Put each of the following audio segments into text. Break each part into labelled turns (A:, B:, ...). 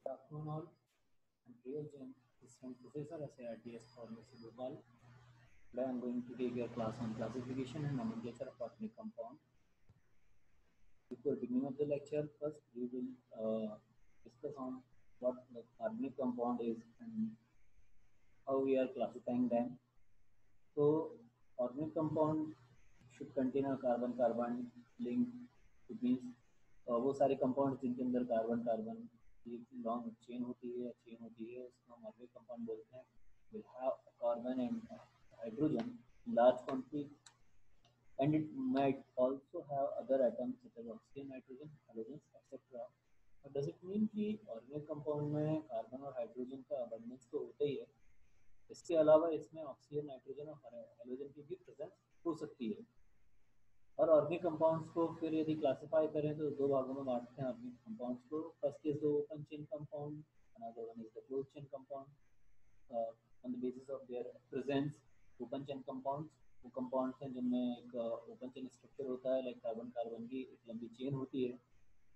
A: afternoon all. I'm Priya Jain, Assistant Professor at IRTS Pharmacy Bhopal. Today I'm going to take your class on classification and nomenclature of organic compound. Before beginning of the lecture, first we will discuss on what the organic compound is and how we are classifying them. So organic compound should contain a carbon link. It means वो सारे compound जिनके अंदर carbon carbon एक long chain होती है उसको हम organic compound बोलते हैं. will have carbon and hydrogen in large quantity, and it might also have other atoms such as oxygen, nitrogen, halogens, etc. But does it mean कि organic compound में carbon और hydrogen का abundance तो होता ही है, इसके अलावा इसमें ऑक्सीजन, नाइट्रोजन और हेलोजन की भी प्रेजेंस हो सकती है. और ऑर्गेनिक कंपाउंड्स को फिर यदि क्लासिफाई करें तो दो भागों में बांटते हैं ऑर्गेनिक कंपाउंड्स को. First is the open chain compound, another one is the close chain compound. On the basis of their presence, open chain compounds वो कंपाउंड्स हैं जिनमें एक ओपन चेन स्ट्रक्चर होता है, लाइक कार्बन कार्बन की एक लंबी चेन होती है,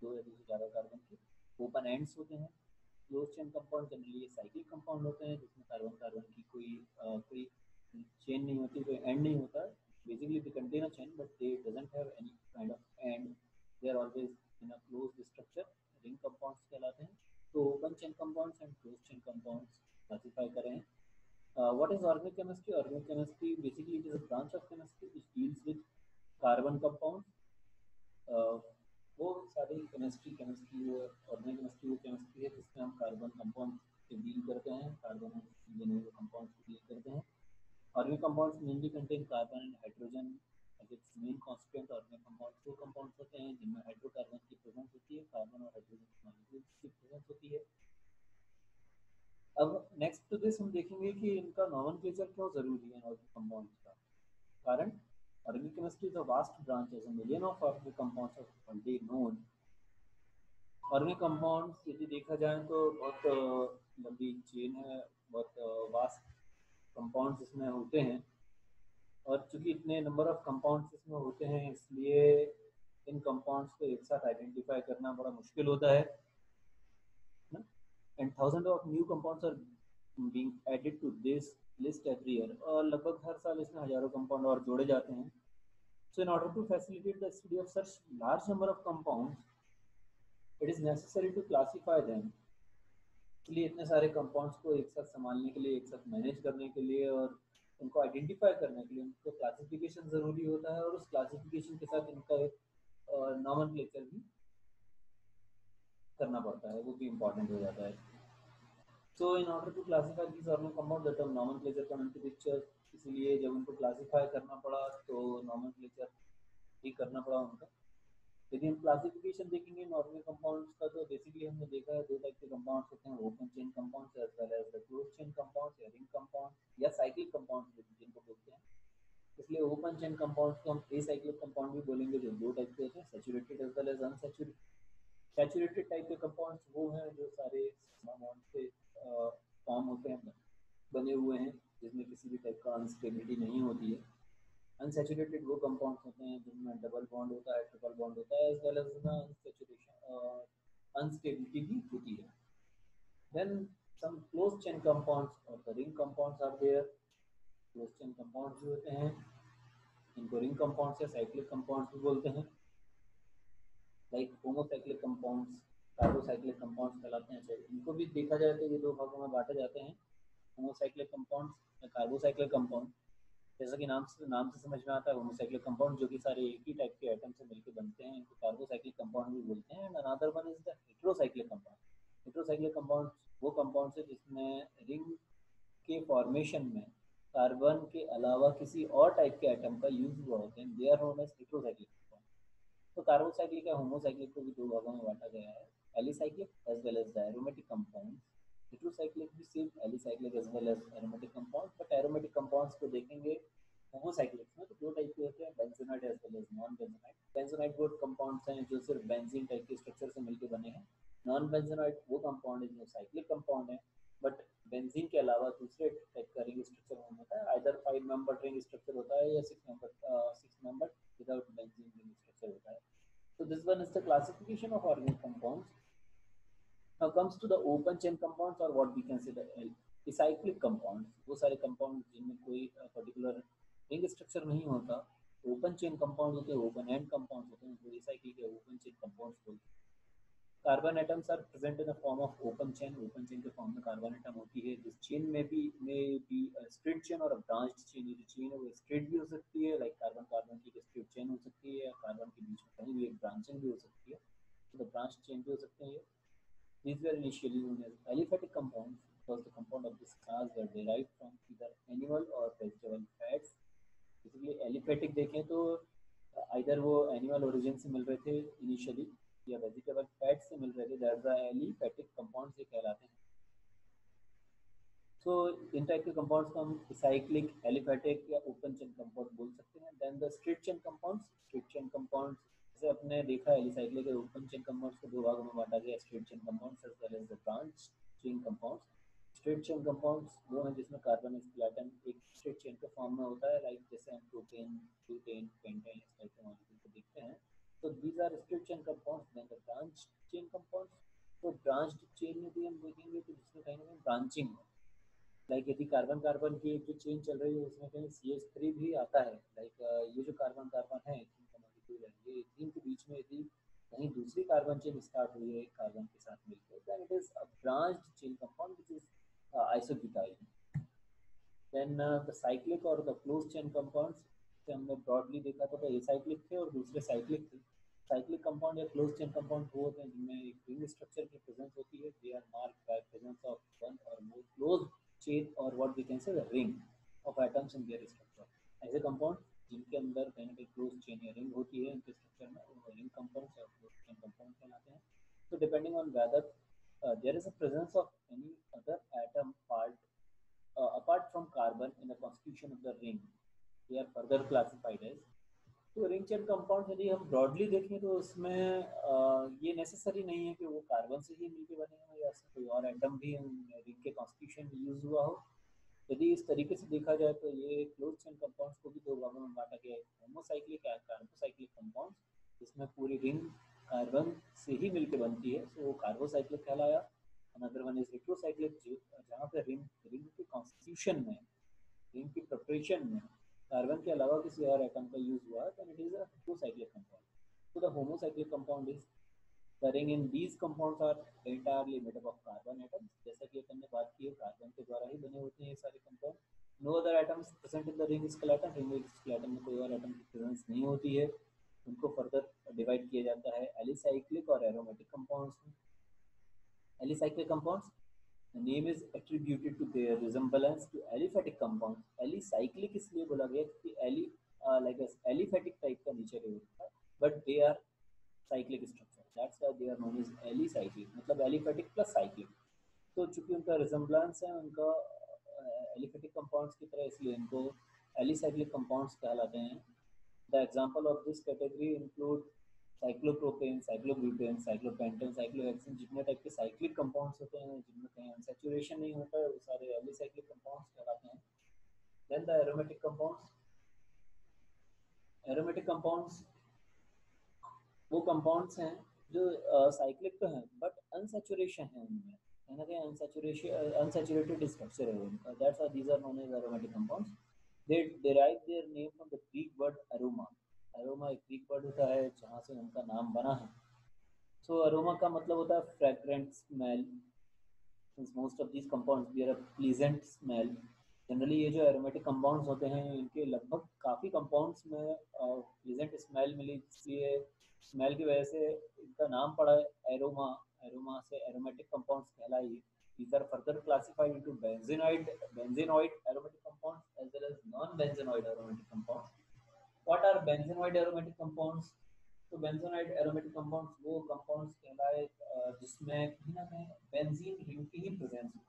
A: दो या दो से ज़्यादा कार्बन की ओपन एंड्स होते हैं. Close chain compound generally cyclic compound होते हैं जिसमें कार्बन कार्बन की कोई चेन नहीं होती, कोई एंड नहीं होता. Basically they contain a chain but they doesn't have any kind of end. They are always in a closed structure. Ring compounds कहलाते हैं. तो open chain compounds and closed chain compounds classify करें. What is organic chemistry? Organic chemistry basically it is a branch of chemistry which deals with carbon compounds. वो सारी chemistry वो organic chemistry वो chemistry है जिसमें हम कार्बन कंपाउंड से deal करते हैं, कार्बन कंपाउंड से डील करते हैं. Organic compounds mainly contain carbon and hydrogen as its main constituent. Organic compounds वो compounds होते हैं जिनमें हाइड्रोकार्बन की प्रेजेंस होती है, कार्बन और हाइड्रोजन मॉलिक्यूल्स की प्रेजेंस होती है. अब नेक्स्ट टू दिस हम देखेंगे कि इनका नॉमेनक्लेचर क्यों जरूरी है ऑर्गेनिक कंपाउंड्स का. कारण organic chemistry is a vast branch as a million of organic compounds are already known. Organic compounds यदि देखा जाए तो बहुत लंबी चेन है, बहुत वास्ट कंपाउंड्स इसमें होते हैं, और चूंकि इतने नंबर ऑफ कंपाउंड्स इसमें होते हैं इसलिए इन कंपाउंड्स को एक साथ आइडेंटिफाई करना बड़ा मुश्किल होता है. And thousand of new compounds are being added to this list every year, और लगभग हर साल इसमें हजारों कंपाउंड और जोड़े जाते हैं. So in order to facilitate the study of such large number of compounds it is necessary to classify them. इसलिए इतने सारे कंपाउंड्स को एक साथ संभालने के लिए, एक साथ मैनेज करने के लिए और उनको आइडेंटिफाई करने के लिए उनको क्लासिफिकेशन ज़रूरी होता है, और उस क्लासिफिकेशन के साथ इनका एक नॉमेनक्लेचर भी करना पड़ता है, वो भी इम्पॉर्टेंट हो जाता है. So in order to classify this organic compound the term nomenclature come into picture. इसलिए जब उनको क्लासिफाई करना पड़ा तो नॉमेनक्लेचर भी करना पड़ा उनका. यदि हम क्लासिफिकेशन देखेंगे ऑर्गेनिक कंपाउंड्स का तो बेसिकली हमने देखा है दो टाइप के कंपाउंड्स होते हैं, open chain compounds as well as the close chain compounds या रिंग कंपाउंड्स या साइक्लिक कंपाउंड्स जिनको बोलते हैं. इसलिए ओपन चेन कंपाउंड्स को हम एसाइक्लिक कंपाउंड भी बोलेंगे, जो दो टाइप के होते हैं, saturated as well as unsaturated. Saturated type के कंपाउंड्स वो हैं जो सारे बॉन्ड से फॉर्म होते हैं, बने हुए हैं, जिसमें किसी भी टाइप का अनस्टेबिलिटी नहीं होती है. अनसैचुरेटेड वो कंपाउंड्स होते हैं जिनमें डबल बॉन्ड होता है, ट्रिपल बॉन्ड होता है, as well as unsaturation instability भी होती है. Then some close chain compounds और the ring compounds are there. Close chain compounds जो होते हैं इनको रिंग कंपाउंड्स या साइक्लिक कंपाउंड्स भी बोलते हैं, like homocyclic compounds, carbocyclic compounds कहलाते हैं. इनको भी देखा जाए तो ये दो भागों में बांटे जाते हैं, होमोसाइक्लिक कंपाउंड्स या कार्बोसाइक्लिक कंपाउंड. जैसा कि नाम से समझ में आता है, होमोसाइक्लिक कंपाउंड जो कि सारे एक ही टाइप के एटम से मिलकर बनते हैं, इनको कार्बोसाइक्लिक कंपाउंड भी बोलते हैं. And another one is the heterocyclic compound. Heterocyclic compound वो कंपाउंड है जिसमें रिंग के फॉर्मेशन में कार्बन के अलावा किसी और टाइप के एटम का यूज हुआ होता है. They are known as heterocyclic compound. तो कार्बोसाइक्लिक या होमोसाइक्लिक को भी दो भागों में बांटा गया है, alicyclic as well as the aromatic compound. Heterocyclic भी same alicyclic as well as aromatic compound. But aromatic compounds को देखेंगे होमोसाइक्लिक्स में तो दो टाइप के होते हैं, benzenoid as well as non benzenoid. Benzenoid वो कंपाउंड्स हैं जो सिर्फ बेंजीन टाइप के स्ट्रक्चर से मिलकर बने हैं. नॉन बेंजोनाइट वो कंपाउंड है जो साइक्लिक कंपाउंड है, बट बेंजीन के अलावा दूसरे टाइप का रिंग स्ट्रक्चर होता है. आइदर 5 मेंबर रिंग स्ट्रक्चर होता है या 6 member without benzene ring structure होता है. So this one is the classification of organic compounds. Now comes to the open chain compounds or what we consider acyclic compounds. वो सारे compounds जिनमें कोई particular ring structure नहीं होता, open chain compounds होते हैं, open end compounds होते हैं, वो acyclic या open chain compounds बोलते हैं. Carbon atoms are present in the form of open chain. Open chain के form में carbon atom होती है. This chain may be a straight chain or a branched chain. ये जो chain है वो straight भी हो सकती है, like carbon carbon की straight chain हो सकती है, या carbon के बीच में कहीं भी एक branching भी हो सकती है. So the branched chain भी हो सकते हैं. These were initially known as aliphatic compounds because the compound of this class were derived from either animal or vegetable fats. Basically aliphatic देखें तो either वो animal origin से मिल रहे थे initially या वेजिटेबल फैट से मिल रहे थे, दैट्स द एलिफैटिक कंपाउंड्स ये कहलाते हैं. सो इन टाइप के कंपाउंड्स को हम एसाइक्लिक, एलिफैटिक या ओपन चेन कंपाउंड बोल सकते हैं. Then the straight chain compounds. Straight chain compounds जैसे अपने देखा एलिसाइक्लिक और ओपन चेन कंपाउंड्स को दो भागों में बांटा गया, straight chain compounds as well as the branch chain compounds. Straight chain compounds वो हैं जिसमें कार्बन स्केलेटन एक स्ट्रेट चेन के फॉर्म में होता है, लाइक जैसे हम प्रोपेन, ब्यूटेन, पेंटेन इस टाइप के मॉलिक्यूल को देखते हैं. So these are straight chain compounds. Then the branched chain compounds. तो branched chain में भी हम देखेंगे तो जिसमें कहीं ना कहीं ब्रांचिंग हो, लाइक यदि कार्बन कार्बन की एक जो चेन चल रही है उसमें कहीं CH3 भी आता है, लाइक ये जो कार्बन कार्बन है इथीन का मॉलिक्यूल है, ये इथीन के बीच में यदि कहीं दूसरी कार्बन चेन स्टार्ट हुई है एक कार्बन के साथ मिलकर, then it is a branched chain compound which is isobutyl. Then the cyclic और द क्लोज चेन कंपाउंड्स से हमने ब्रॉडली देखा था, तो एसाइक्लिक थे और दूसरे साइक्लिक थे. साइक्लिक कंपाउंड या क्लोज चेन कंपाउंड वो होते हैं जिनमें एक रिंग स्ट्रक्चर की प्रेजेंस होती है. They are marked by presence of one or more close chain और what we can say the ring of atoms in their structure. ऐसे कंपाउंड जिनके अंदर कहीं ना कहीं क्लोज चेन या रिंग होती है उनके स्ट्रक्चर में, वो रिंग कंपाउंड्स या क्लोज चेन कंपाउंड कहलाते हैं. तो depending on whether there is a presence of any other atom part apart from carbon in the constitution of the ring, they are further classified as. तो ring chain compound यदि हम broadly देखें तो उसमें ये नेसेसरी नहीं है कि वो कार्बन से ही मिलके बने हों या कोई और एटम भी रिंग के कॉन्स्टिट्यूशन में यूज हुआ हो. यदि इस तरीके से देखा जाए तो ये क्लोज चेन कंपाउंड्स को भी दो भागों में बांटा गया है, होमोसाइक्लिक एंड कार्बोसाइक्लिक कंपाउंड्स, जिसमें पूरी रिंग कार्बन से ही मिलके बनती है, सो वो कार्बोसाइक्लिक कहलाया. अनदर वन इज हेट्रोसाइक्लिक, जहाँ पे रिंग रिंग के कॉन्स्टिट्यूशन में, रिंग की प्रिपरेशन में कार्बन के अलावा किसी और एटम का यूज हुआ, then it is a heterocyclic compound. So the homocyclic compound is the ring in these compounds are entirely made up of carbon atoms. जैसा कि हमने बात की है, कार्बन के द्वारा ही बने होते हैं ये सारे compound. No other atoms present in the ring skeleton. Ring skeleton में कोई और एटम की प्रेजेंस नहीं होती है. उनको फर्दर डिवाइड किया जाता है एलिसाइक्लिक और एरोमेटिक कंपाउंड्स में. Alicyclic compounds, the name is attributed to their resemblance to aliphatic compounds. Alicyclic इसलिए बोला गया क्योंकि like a aliphatic type का नेचर है उनका, but they are cyclic structure. That's why they are known as alicyclic. मतलब aliphatic plus cyclic. तो चूंकि उनका resemblance है उनका aliphatic compounds की तरह, इसलिए इनको alicyclic compounds कहलाते हैं. The example of this category include cyclopropane, cyclobutane, cyclopentane, cyclohexane, जितने टाइप के साइक्लिक कंपाउंड्स होते हैं जिनमें कहीं अनसैचुरेशन नहीं होता है वो सारे एलिसाइक्लिक कंपाउंड्स कहलाते हैं. Then the aromatic compounds. Aromatic compounds वो कंपाउंड्स हैं जो साइक्लिक तो हैं बट अनसैचुरेशन है उनमें, कहीं ना कहीं अनसैचुरेटेड स्ट्रक्चर है उनका. That's why these are known as aromatic compounds. They derive their name from the Greek word aroma. Aroma एक ग्रीक वर्ड होता है जहाँ से उनका नाम बना है. सो अरोमा का मतलब होता है fragrant smell. Most of these compounds bear a pleasant smell. Generally ये जो एरोमेटिक कंपाउंड्स होते हैं इनके लगभग काफ़ी कंपाउंड्स में प्लीजेंट स्मेल मिली, इसलिए स्मेल की वजह से इनका नाम पड़ा है एरोमा. एरोमा से एरोमेटिक कंपाउंड्स कहलाई. These are further classified into benzenoid aromatic compounds as well as non-benzenoid aromatic compounds. What are benzenoid aromatic compounds? तो बेंजोनाइड एरोमेटिक कंपाउंड्स वो कंपाउंड्स कहलाए जिसमें कहीं ना कहीं बेंजीन रिंग की ही प्रेजेंस हो.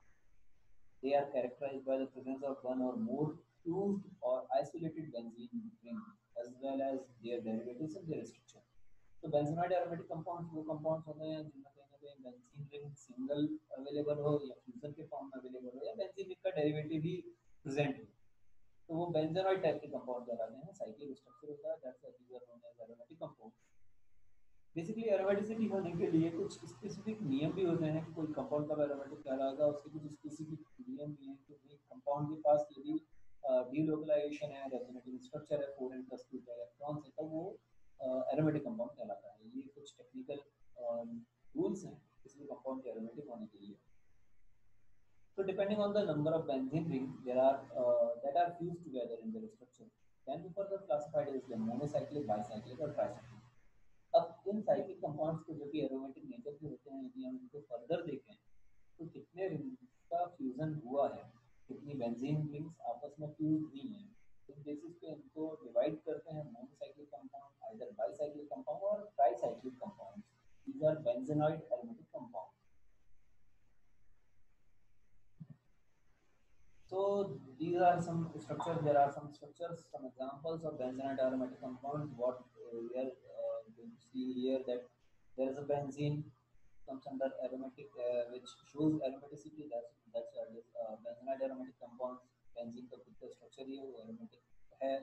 A: They are characterized by the presence of one or more fused or isolated benzene ring as well as their derivatives in their structure. तो बेंजोनाइड एरोमेटिक कंपाउंड्स वो कंपाउंड्स होते हैं जिनमें कहीं ना कहीं बेंजीन रिंग सिंगल अवेलेबल हो या फ्यूजन के फॉर्म में अवेलेबल हो या बेंजीन रिंग का डेरिवेटिव भी प्रेजेंट हो, तो वो बेंजोनाइड टाइप के कंपाउंड कहलाते हैं. साइक्लिक स्ट्रक्चर होता है, that's why these are known as aromatic compound. Basically aromaticity होने के लिए कुछ स्पेसिफिक नियम भी होते हैं कि कोई कंपाउंड कब एरोमेटिक कहलाएगा, उसके कुछ स्पेसिफिक नियम भी हैं कि भाई कंपाउंड के पास यदि डीलोकलाइजेशन है, रेजोनेटिंग स्ट्रक्चर है 4n + 2 इलेक्ट्रॉन से, तब वो एरोमेटिक कंपाउंड कहलाता है। ये कुछ टेक्निकल रूल्स हैं किसी भी कंपाउंड के एरोमेटिक होने के लिए। So depending on the number of benzene rings there are that are fused together in their structure, can be further classified as the monocyclic, bicyclic और tricyclic। अब इन साइक्लिक कंपाउंड्स को जो कि एरोमेटिक नेचर के होते हैं, यदि हम इनको फर्दर देखें तो कितने रिंग्स का फ्यूजन हुआ है, कितनी बेंजीन रिंग्स आपस में फ्यूज हुई हैं, इस बेसिस पे इनको डिवाइड करते हैं monocyclic compound, either bicyclic compound और tricyclic compounds. These are benzenoid aromatic compound. So these are some structures. There are some structures, some examples of benzenite aromatic compounds. What we are going to see here, that there is a benzene comes under aromatic, which shows aromaticity. That's why it is benzenite aromatic compounds. Benzene का खुद का structure ही है, वो aromatic है.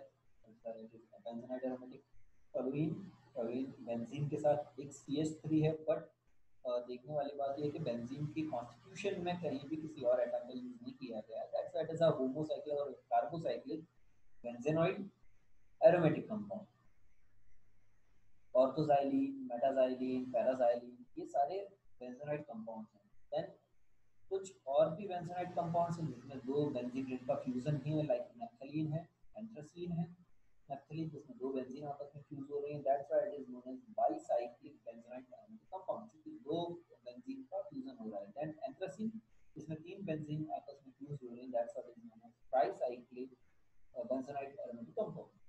A: That's why it is benzenite aromatic. Toluene, toluene benzene के साथ एक CH3 है, बट देखने वाली बात यह है कि बेंजीन की कॉन्स्टिट्यूशन में कहीं भी किसी और एटम का यूज नहीं किया गया। That's why it is a homocyclic और carbocyclic benzenoid aromatic compound. Orthoxylene, metaxylene, paraxylene, ये सारे बेंजेनॉइड कंपाउंड्स हैं। देन कुछ और भी बेंजेनॉइड कंपाउंड्स हैं जिसमें दो बेंजीन रिंग का फ्यूजन ही है, लाइक नैप्थलीन है, एंथ्रासीन है। नैप्थलीन जिसमें दो बेंजीन आपस में फ्यूज हो रहे हैं, that's why it is known as bicyclic benzenoid aromatic compound, क्योंकि दो बेंजीन का फ्यूजन हो रहा है। देन एंथ्रासीन जिसमें तीन बेंजीन आपस में फ्यूज हो रहे हैं, that's why it is known as tricyclic benzenoid aromatic compound.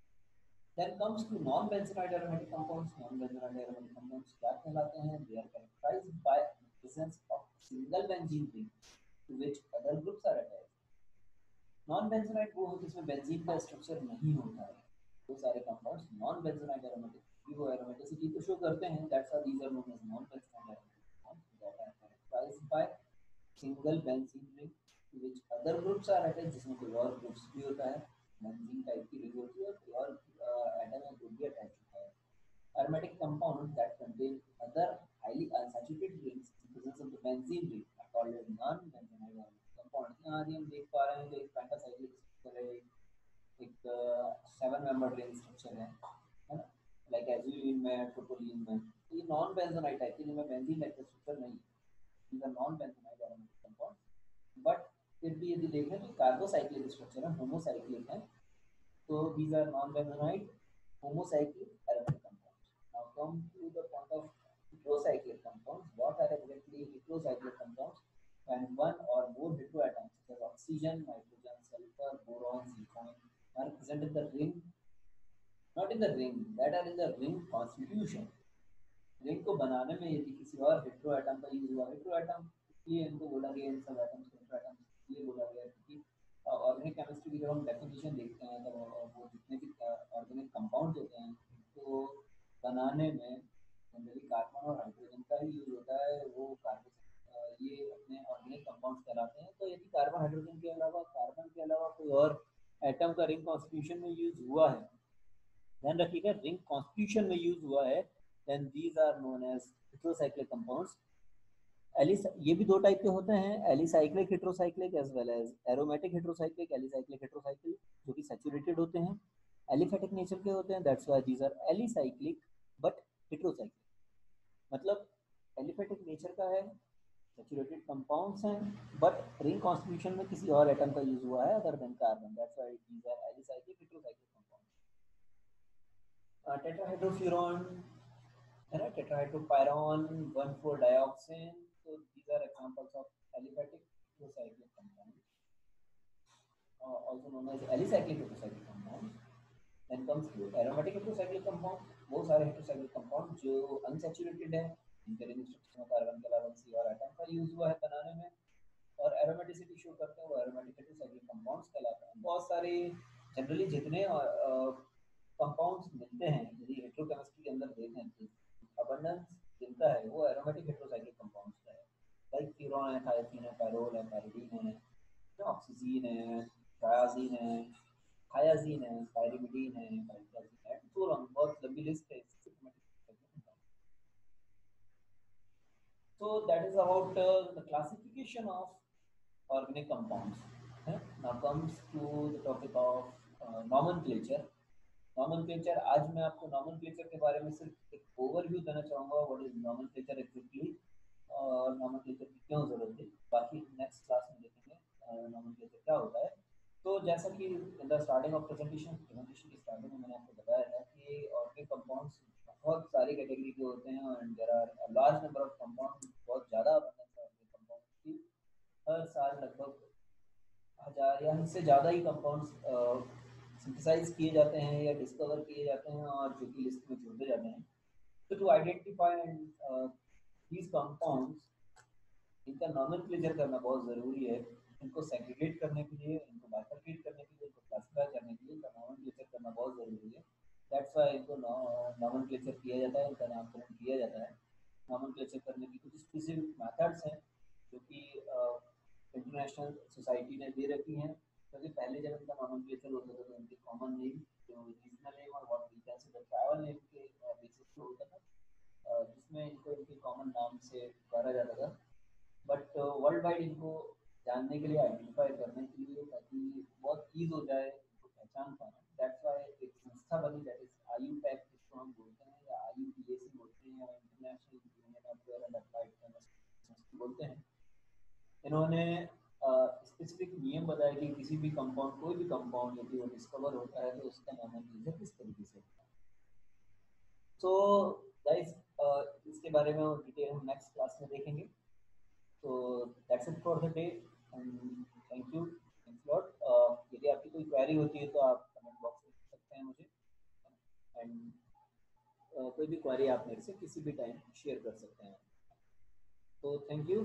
A: Then comes to non-benzonide aromatic compounds. Non-benzonide aromatic compounds क्या कहलाते हैं? They are characterized by the presence of single benzene ring to which other groups are attached. Non-benzonide वो है जिसमें benzene का structure नहीं होता है। वो सारे कंपाउंड्स non-benzonide aromatic, वो एरोमेटिसिटी को शो करते हैं। That's why these are known as non-benzonide aromatic compounds that are characterized by single benzene ring to which other groups are attached, जिसमें कोई और ग्रुप्स भी होता है, बेंजीन टाइप की रिंग होती है, और एटम या ग्रुप भी अटैच होता है। Aromatic compounds that contain other highly unsaturated rings in presence of the benzene ring are called as non-benzonide aromatic compounds। यहाँ यदि हम देख पा रहे हैं तो एक पेंटासाइक्लिक स्ट्रक्चर है, एक 7 मेंबर रिंग स्ट्रक्चर है ना, लाइक एजुलिन में, प्रोपोलिन में। तो ये नॉन बेंजोनाइड टाइप की, जिनमें बेंजीन टाइप का स्ट्रक्चर नहीं है, these are non-benzonide aromatic compounds। But फिर भी यदि देखें तो कार्बोसाइक्लिक स्ट्रक्चर है, होमोसाइक्लिक है, so these are non-benzonide homocyclic aromatic compounds। Now come to the point of heterocyclic compounds. What are exactly heterocyclic compounds? When one or more heteroatoms such as oxygen, nitrogen, sulfur, boron, silicon are present in the ring, not in the ring, that are in the ring constitution। Ring को बनाने में यदि किसी और hetero atom का use हुआ, hetero atom इसलिए इनको बोला गया, इन सब एटम्स को हेट्रो एटम इसलिए बोला गया क्योंकि ऑर्गेनिक केमिस्ट्री की जब हम डेफिनेशन देखते हैं तब वो जितने भी ऑर्गेनिक कंपाउंड होते हैं तो बनाने में जनरली कार्बन और हाइड्रोजन का ही यूज होता है। वो कार्बन ये अपने ऑर्गेनिक कंपाउंड्स कहलाते हैं। तो यदि कार्बन हाइड्रोजन के अलावा, कार्बन के अलावा कोई और एटम का रिंग कॉन्स्टिट्यूशन में यूज हुआ है, ध्यान रखिएगा रिंग कॉन्स्टिट्यूशन में यूज हुआ है, then these are known as heterocyclic compounds। ये भी दो टाइप के होते हैं, alicyclic heterocyclic as well as aromatic heterocyclic. Alicyclic heterocyclic जो कि सैचुरेटेड होते हैं, एलिफेटिक नेचर के होते हैं, that's why these are alicyclic but heterocyclic. मतलब एलिफेटिक नेचर का है, सैचुरेटेड कंपाउंड्स हैं, बट रिंग कॉन्स्टिट्यूशन में किसी और एटम का यूज हुआ है other than carbon, that's why these are alicyclic heterocyclic compounds. Tetrahydrofuran है ना, tetrahydropyron, 1,4-dioxane। So these are examples of aliphatic heterocyclic compounds, also known as alicyclic heterocyclic compounds। Then comes to aromatic heterocyclic compound, वो सारे heterocyclic compound जो unsaturated है, इनके ring structure में carbon के अलावा किसी और एटम का यूज हुआ है बनाने में और एरोमेटिसिटी शो करते हैं, वो एरोमेटिक हेटेरोसाइक्लिक कंपाउंड्स कहलाते हैं। बहुत सारे जनरली जितने कंपाउंड्स मिलते हैं यदि हेटेरोकेमिस्ट्री के अंदर देखें तो अबंडेंस जिनका है वो एरोमेटिक हेटेरोसाइक्लिक कंपाउंड्स का है, लाइक फ्यूरॉन है, थायोथीन है, पैरोल है, पैरिडीन है, ऑक्सीजन है, ट्रायाजीन है, थायाजीन है, पायरिमिडीन है, पाइरिडाजीन है, फ्यूरॉन, बहुत लंबी लिस्ट है। that is about the classification of organic compounds. Now comes to the topic of nomenclature. Nomenclature, आज मैं आपको नॉमेनक्लेचर के बारे में सिर्फ एक ओवरव्यू देना चाहूँगा, व्हाट इज नॉमेनक्लेचर एग्जैक्टली और नॉमेनक्लेचर की क्यों ज़रूरत है। बाकी नेक्स्ट क्लास में देखेंगे नॉमेनक्लेचर क्या होता है। तो जैसा कि in the starting of presentation की स्टार्टिंग में मैंने आपको बताया था कि ऑर्गेनिक कंपाउंड्स बहुत सारी कैटेगरी के होते हैं and there are large number of compound, बहुत ज़्यादा अबंडेंस है ऑर्गेनिक कंपाउंड की। हर साल लगभग 1000 या इससे ज़्यादा ही कंपाउंड्स सिंथेसाइज किए जाते हैं या डिस्कवर किए जाते हैं और जो कि लिस्ट में जोड़े जाते हैं। तो टू आइडेंटिफाई दीज कंपाउंड्स, इनका नॉमेनक्लेचर करना बहुत ज़रूरी है। इनको सेग्रीगेट करने के लिए, इनको बाइफरकेट करने के लिए, इनको क्लासिफाई करने के लिए इनका नॉमेनक्लेचर करना बहुत ज़रूरी है। दैट्स व्हाई इनको नॉमेनक्लेचर किया जाता है, इनका नामकरण किया जाता है। नॉमेनक्लेचर करने की कुछ स्पेसिफिक मेथड्स हैं जो कि इंटरनेशनल सोसाइटी ने दे रखी हैं, क्योंकि पहले जब इनका नॉमेनक्लेचर होता था तो इनके कॉमन नेम, जो रीजनल नेम और what we can say the trivial name के बेसिस पे होता था, जिसमें इनको इनके कॉमन नाम से पुकारा जाता था। बट वर्ल्ड वाइड इनको जानने के लिए, आइडेंटिफाई करने के लिए, ताकि बहुत ईज हो जाए इनको पहचान पाना, दैट्स व्हाई एक संस्था बनी, दैट इज IUPAC, जिसको हम बोलते हैं या IUPAC बोलते हैं या international union of pure and applied chemistry बोलते हैं। इन्होंने स्पेसिफिक नियम बताया कि किसी भी कंपाउंड, कोई भी कंपाउंड यदि वो डिस्कवर होता है तो उसका नॉमेनक्लेचर किस तरीके से होता है। सो गाइस, इसके बारे में और डिटेल हम नेक्स्ट क्लास में देखेंगे। तो that's it for the day and thank you, thanks lot. यदि आपकी कोई क्वेरी होती है तो आप कमेंट बॉक्स में पूछ सकते हैं मुझे, एंड कोई भी क्वेरी आप मेरे से किसी भी टाइम शेयर कर सकते हैं। तो थैंक यू।